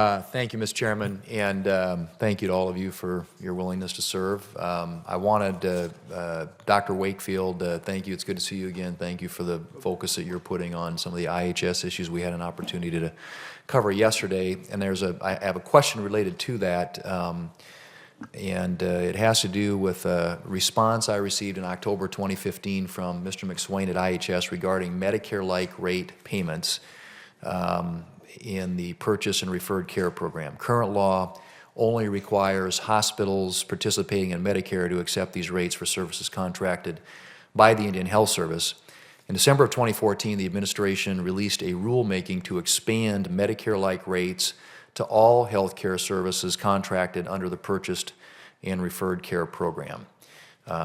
Thank you, Mr. Chairman, and thank you to all of you for your willingness to serve. I wanted Dr. Wakefield, thank you. It's good to see you again. Thank you for the focus that you're putting on some of the IHS issues we had an opportunity to cover yesterday. And I have a question related to that, and it has to do with a response I received in October 2015 from Mr. McSwain at IHS regarding Medicare-like rate payments in the purchase and referred care program. Current law only requires hospitals participating in Medicare to accept these rates for services contracted by the Indian Health Service. In December of 2014, the administration released a rulemaking to expand Medicare-like rates to all health care services contracted under the purchased and referred care program.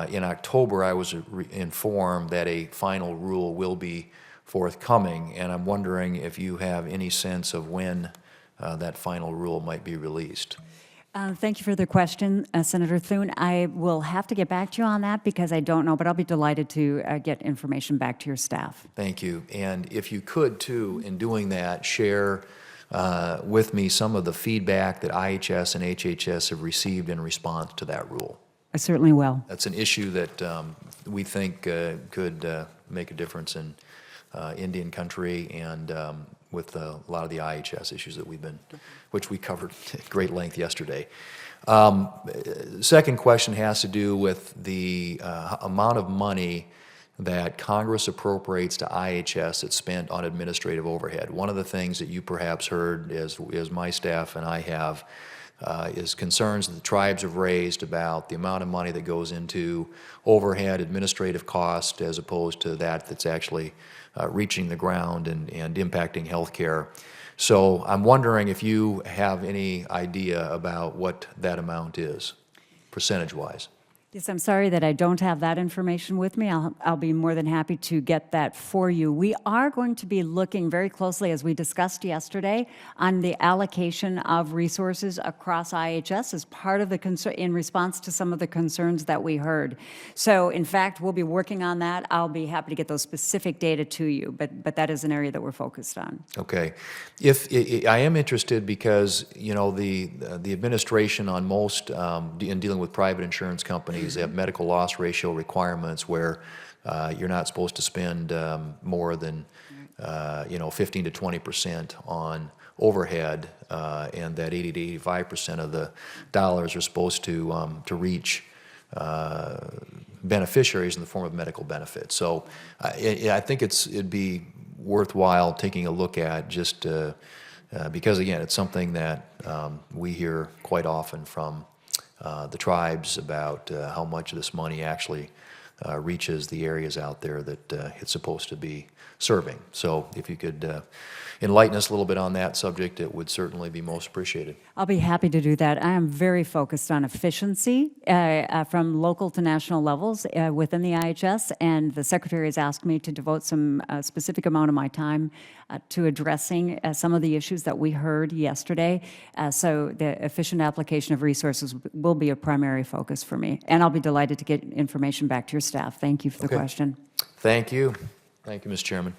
In October, I was informed that a final rule will be forthcoming, and I'm wondering if you have any sense of when that final rule might be released. Thank you for the question, Senator Thune. I will have to get back to you on that because I don't know, but I'll be delighted to get information back to your staff. Thank you. And if you could, too, in doing that, share with me some of the feedback that IHS and HHS have received in response to that rule. I certainly will. That's an issue that we think could make a difference in Indian country and with a lot of the IHS issues that which we covered at great length yesterday. Second question has to do with the amount of money that Congress appropriates to IHS that's spent on administrative overhead. One of the things that you perhaps heard, as my staff and I have, is concerns that the tribes have raised about the amount of money that goes into overhead administrative cost as opposed to that's actually reaching the ground and impacting health care. So I'm wondering if you have any idea about what that amount is, percentage-wise. Yes, I'm sorry that I don't have that information with me. I'll be more than happy to get that for you. We are going to be looking very closely, as we discussed yesterday, on the allocation of resources across IHS as part of the in response to some of the concerns that we heard. So, in fact, we'll be working on that. I'll be happy to get those specific data to you, but that is an area that we're focused on. Okay. I am interested because, you know, the administration on most, in dealing with private insurance companies, they have medical loss ratio requirements where you're not supposed to spend more than 15 to 20% on overhead, and that 80 to 85% of the dollars are supposed to reach beneficiaries in the form of medical benefits. So I think it'd be worthwhile taking a look at just because, again, it's something that we hear quite often from the tribes about how much of this money actually reaches the areas out there that it's supposed to be serving. So if you could enlighten us a little bit on that subject, it would certainly be most appreciated. I'll be happy to do that. I am very focused on efficiency from local to national levels within the IHS, and the Secretary has asked me to devote some specific amount of my time to addressing some of the issues that we heard yesterday. So the efficient application of resources will be a primary focus for me, and I'll be delighted to get information back to your staff. Thank you for the question. Thank you. Thank you, Mr. Chairman.